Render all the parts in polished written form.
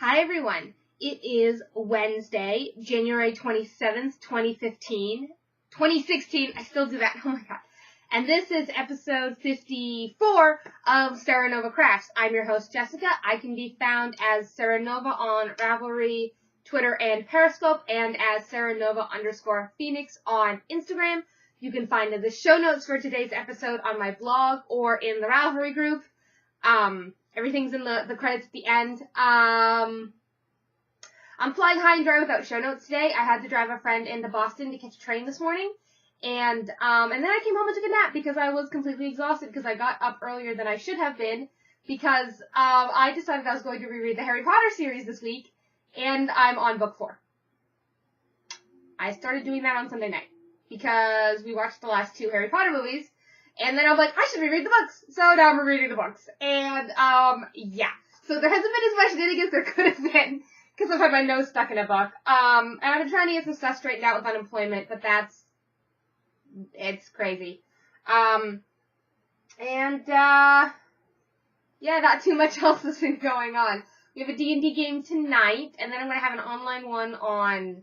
Hi everyone, it is Wednesday, January 27th, 2016, I still do that, oh my god. And this is episode 54 of Serenova Crafts. I'm your host Jessica. I can be found as Serenova on Ravelry, Twitter, and Periscope, and as Serenova_Phoenix on Instagram. You can find the show notes for today's episode on my blog or in the Ravelry group. Everything's in the credits at the end. I'm flying high and dry without show notes today. I had to drive a friend into Boston to catch a train this morning. And then I came home and took a nap because I was completely exhausted because I got up earlier than I should have been because I decided I was going to reread the Harry Potter series this week, and I'm on book 4. I started doing that on Sunday night because we watched the last 2 Harry Potter movies. And then I was like, I should reread the books. So now I'm rereading the books. And, yeah. So there hasn't been as much knitting as there could have been, because I've had my nose stuck in a book. And I've been trying to get some stuff straightened out with unemployment, but it's crazy. Yeah, not too much else has been going on. We have a D&D game tonight, and then I'm going to have an online one on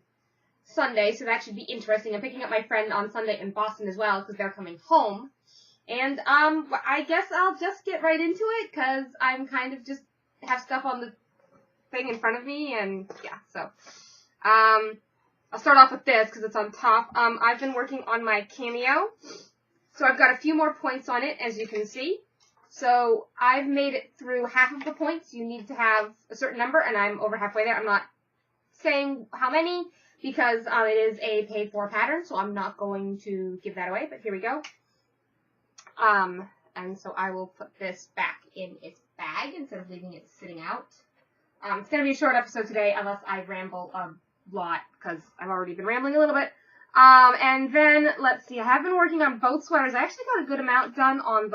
Sunday, so that should be interesting. I'm picking up my friend on Sunday in Boston as well, because they're coming home. And, I guess I'll just get right into it, because I'm kind of just have stuff on the thing in front of me, and, yeah, so. I'll start off with this, because it's on top. I've been working on my Cameo, so I've got a few more points on it, as you can see. So, I've made it through half of the points. You need to have a certain number, and I'm over halfway there. I'm not saying how many, because it is a paid-for pattern, so I'm not going to give that away, but here we go. And so I will put this back in its bag instead of leaving it sitting out. It's going to be a short episode today, unless I ramble a lot, because I've already been rambling a little bit. And then, let's see, I have been working on both sweaters. I actually got a good amount done on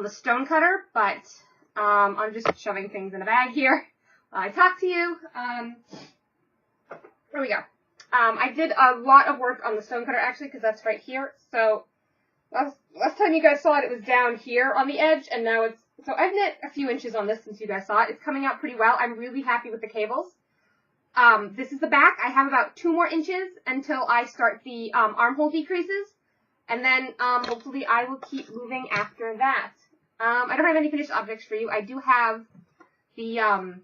the stone cutter, but, I'm just shoving things in a bag here while I talk to you. There we go. I did a lot of work on the stone cutter, actually, because that's right here. So, last time you guys saw it, it was down here on the edge, and now so I've knit a few inches on this since you guys saw it. It's coming out pretty well. I'm really happy with the cables. This is the back. I have about 2 more inches until I start the, armhole decreases, and then, hopefully I will keep moving after that. I don't have any finished objects for you. I do have the,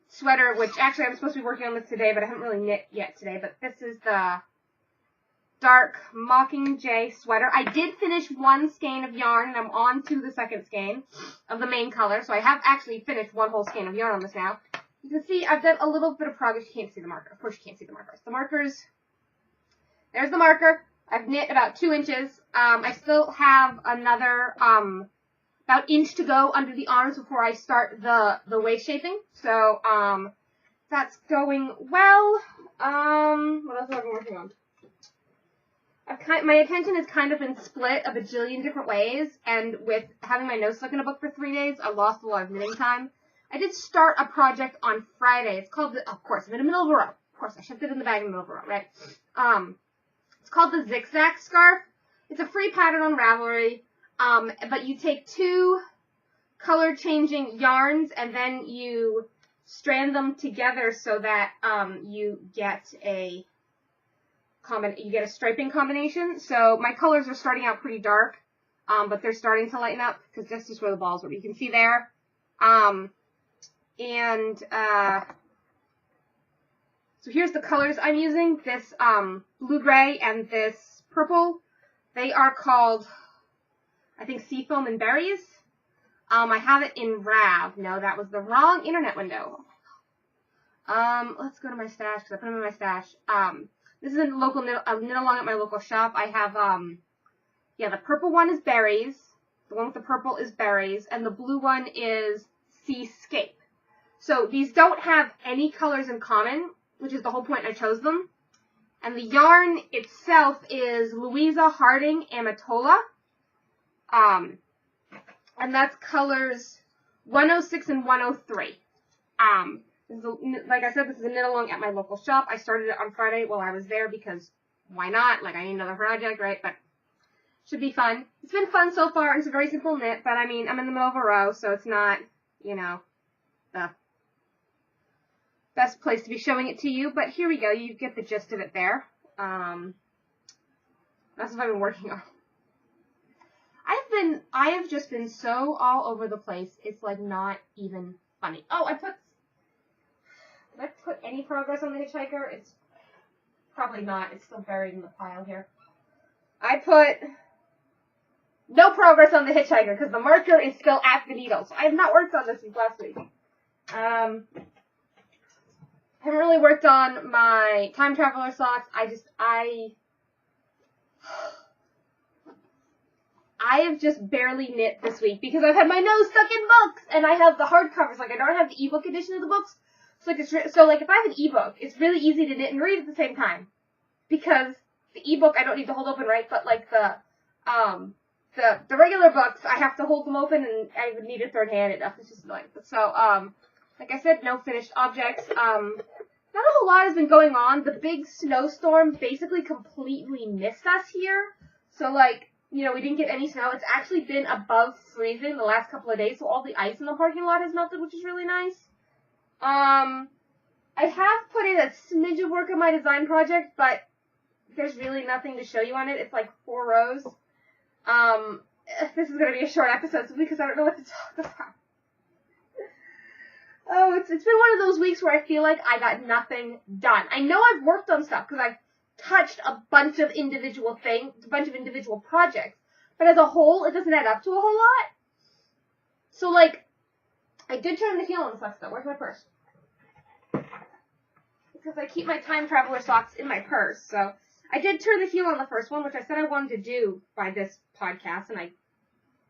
sweater, which actually I'm supposed to be working on this today, but I haven't really knit yet today, but this is the dark Mockingjay sweater. I did finish 1 skein of yarn, and I'm on to the 2nd skein of the main color, so I have actually finished 1 whole skein of yarn on this now. You can see I've done a little bit of progress. You can't see the marker. Of course you can't see the markers. The markers, there's the marker. I've knit about 2 inches. I still have another, about inch to go under the arms before I start the waist shaping. So, that's going well. What else have I been working on? My attention has kind of been split a bajillion different ways, and with having my nose stuck in a book for 3 days, I lost a lot of knitting time. I did start a project on Friday. It's called of course, I'm in the middle of a row. Of course, I shoved it in the bag in the middle of a row, right? It's called the Zigzag Scarf. It's a free pattern on Ravelry. But you take 2 color-changing yarns, and then you strand them together so that, you get a striping combination. So my colors are starting out pretty dark, but they're starting to lighten up, because that's just where the balls were. You can see there. So here's the colors I'm using. This, blue-gray and this purple. They are called, I think, Seafoam and Berries. I have it in Rav. No, that was the wrong internet window. Let's go to my stash, because I put them in my stash. This is a local knit along at my local shop. I have, the purple one is Berries. The one with the purple is Berries. And the blue one is Seascape. So these don't have any colors in common, which is the whole point I chose them. And the yarn itself is Louisa Harding Amatola. And that's colors 106 and 103. Like I said, this is a knit along at my local shop. I started it on Friday while I was there because why not? Like, I need another project, right? But should be fun. It's been fun so far. It's a very simple knit, but I mean, I'm in the middle of a row, so it's not, you know, the best place to be showing it to you, but here we go. You get the gist of it there. That's what I've been working on. I have just been so all over the place. It's like not even funny. Oh, did I put any progress on the hitchhiker? It's probably not. It's still buried in the pile here. I put no progress on the hitchhiker because the marker is still at the needle. So I have not worked on this since last week. Haven't really worked on my time traveler socks. I have just barely knit this week because I've had my nose stuck in books and I have the hardcovers. Like I don't have the ebook edition of the books. So like if I have an ebook, it's really easy to knit and read at the same time because the ebook I don't need to hold open, right? But like the regular books, I have to hold them open and I would need a third hand. It's just annoying. So like I said, no finished objects. Not a whole lot has been going on. The big snowstorm basically completely missed us here. So like, you know, we didn't get any snow. It's actually been above freezing the last couple of days, so all the ice in the parking lot has melted, which is really nice. I have put in a smidge of work on my design project, but there's really nothing to show you on it. It's like 4 rows. This is going to be a short episode simply because I don't know what to talk about. Oh, it's been one of those weeks where I feel like I got nothing done. I know I've worked on stuff because I've touched a bunch of individual projects, but as a whole, it doesn't add up to a whole lot. So, like, I did turn the heel on the socks, though. Where's my purse? Because I keep my time traveler socks in my purse, so I did turn the heel on the first one, which I said I wanted to do by this podcast, and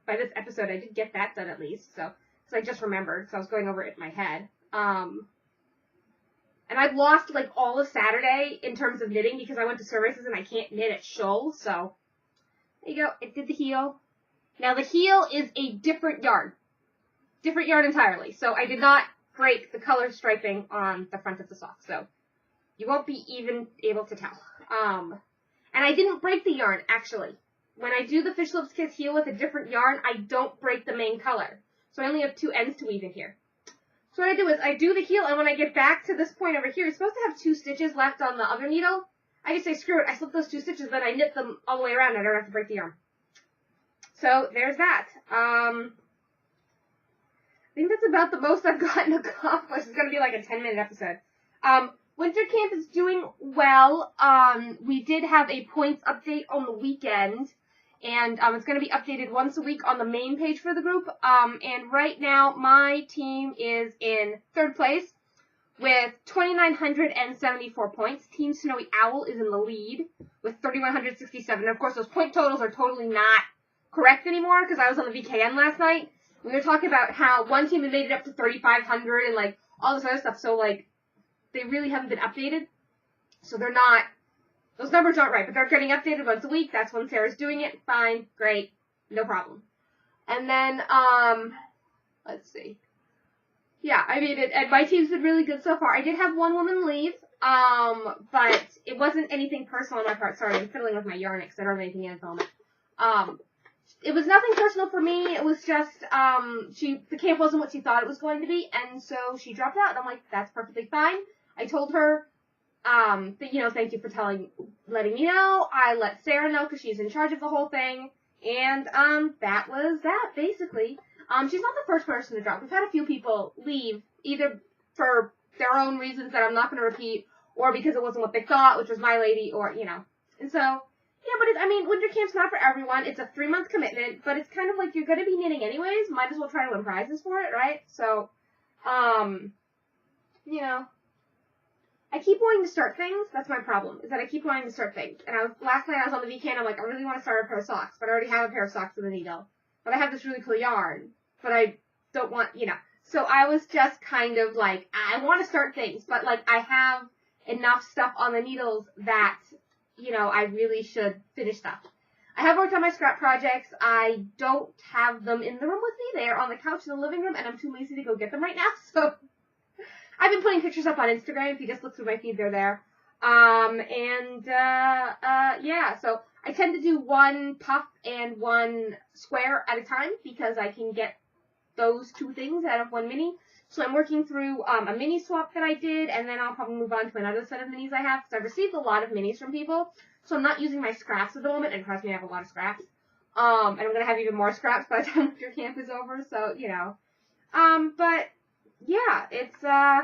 by this episode, I did get that done at least, so I just remembered, so I was going over it in my head. And I've lost, like, all of Saturday in terms of knitting because I went to services and I can't knit at Shoals, so there you go. I did the heel. Now, the heel is a different yarn. Different yarn entirely. So I did not break the color striping on the front of the sock, so you won't be even able to tell. And I didn't break the yarn, actually. When I do the Fish Lips Kiss heel with a different yarn, I don't break the main color. So I only have 2 ends to weave in here. So what I do is I do the heel, and when I get back to this point over here, it's supposed to have 2 stitches left on the other needle. I just say, screw it, I slip those 2 stitches, then I knit them all the way around, and I don't have to break the yarn. So there's that. I think that's about the most I've gotten accomplished. It's going to be like a 10-minute episode. Winter camp is doing well. We did have a points update on the weekend. And it's going to be updated once a week on the main page for the group. And right now, my team is in 3rd place with 2,974 points. Team Snowy Owl is in the lead with 3,167. And of course, those point totals are totally not correct anymore because I was on the VKN last night. We were talking about how one team had made it up to 3,500 and like all this other stuff. So like, they really haven't been updated. So they're not. Those numbers aren't right, but they're getting updated once a week. That's when Sarah's doing it. Fine. Great. No problem. And then, let's see. Yeah, I mean, and my team's been really good so far. I did have one woman leave, but it wasn't anything personal on my part. Sorry, I'm fiddling with my yarn because I don't have anything in at the moment. It was nothing personal for me. It was just, the camp wasn't what she thought it was going to be, and so she dropped out, and I'm like, that's perfectly fine. I told her, that, you know, thank you for letting me know. I let Sarah know because she's in charge of the whole thing. And, that was that, basically. She's not the first person to drop. We've had a few people leave, either for their own reasons that I'm not going to repeat, or because it wasn't what they thought, which was my lady, or, you know. And so, yeah, but winter camp's not for everyone. It's a 3-month commitment, but it's kind of like you're going to be knitting anyways. Might as well try to win prizes for it, right? So, you know. I keep wanting to start things. That's my problem, is that I keep wanting to start things. And last night I was on the weekend, I'm like, I really want to start a pair of socks, but I already have a pair of socks with a needle. But I have this really cool yarn, but I don't want, you know. So I was just kind of like, I want to start things, but like I have enough stuff on the needles that, you know, I really should finish stuff. I have worked on my scrap projects. I don't have them in the room with me. They are on the couch in the living room, and I'm too lazy to go get them right now, so I've been putting pictures up on Instagram. If you just look through my feed, they're there. Yeah, so I tend to do 1 puff and 1 square at a time because I can get those 2 things out of 1 mini. So I'm working through a mini swap that I did, and then I'll probably move on to another set of minis I have, because I've received a lot of minis from people, so I'm not using my scraps at the moment, and trust me, I have a lot of scraps. And I'm going to have even more scraps by the time winter camp is over, so, you know. But, yeah, it's, yeah.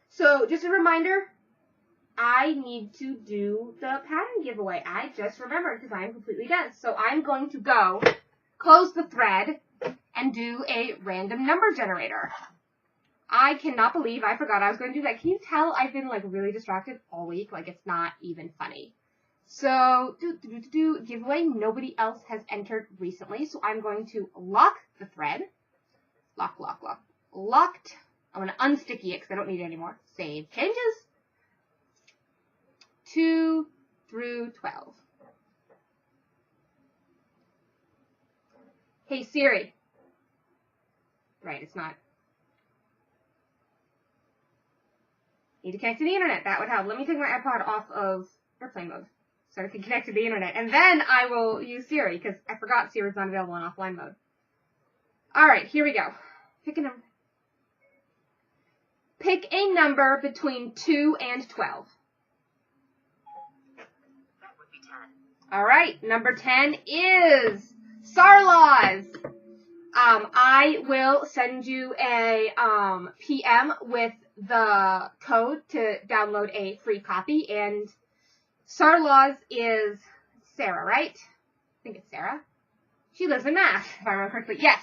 So, just a reminder, I need to do the pattern giveaway. I just remembered because I'm completely dense. So I'm going to go close the thread and do a random number generator. I cannot believe I forgot I was going to do that. Can you tell I've been like really distracted all week? Like it's not even funny. So giveaway. Nobody else has entered recently. So I'm going to lock the thread. Locked. I'm going to unsticky it because I don't need it anymore. Save changes. 2 through 12. Hey Siri. Right, it's not. Need to connect to the internet. That would help. Let me take my iPod off of airplane mode so I can connect to the internet. And then I will use Siri because I forgot Siri's not available in offline mode. Alright, here we go. Pick a number. Pick a number between 2 and 12. Alright, number 10 is Sarlaws. I will send you a PM with the code to download a free copy. And Sarlaws is Sarah, right? I think it's Sarah. She lives in Mass, if I remember correctly. Yes,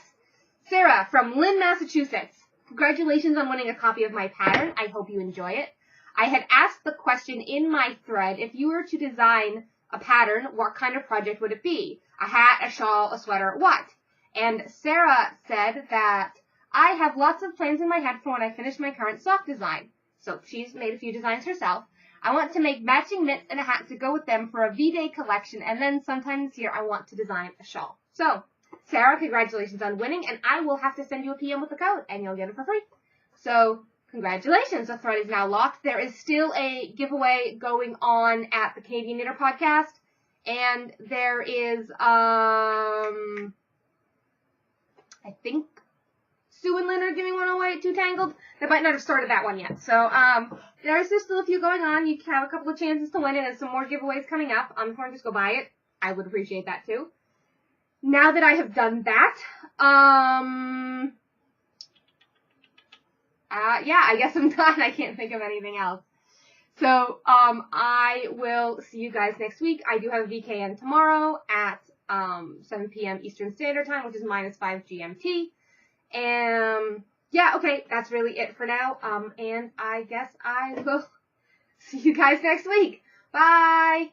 Sarah from Lynn, Massachusetts. Congratulations on winning a copy of my pattern. I hope you enjoy it. I had asked the question in my thread, if you were to design a pattern, what kind of project would it be? A hat, a shawl, a sweater, what? And Sarah said that I have lots of plans in my head for when I finish my current sock design. So she's made a few designs herself. I want to make matching mitts and a hat to go with them for a V-Day collection, and then sometime this year I want to design a shawl. So, Sarah, congratulations on winning, and I will have to send you a PM with the code, and you'll get it for free. So, congratulations, the thread is now locked. There is still a giveaway going on at the Canadian Knitter Podcast, and there is, I think Sue and Lynn are giving one away at Two Tangled. They might not have started that one yet. So, there's still a few going on. You have a couple of chances to win it, and some more giveaways coming up. If you want to just go buy it, I would appreciate that too. Now that I have done that, yeah, I guess I'm done. I can't think of anything else. So, I will see you guys next week. I do have a VKN tomorrow at 7 p.m. Eastern Standard Time, which is -5 GMT. And yeah, okay, that's really it for now. And I guess I will see you guys next week. Bye!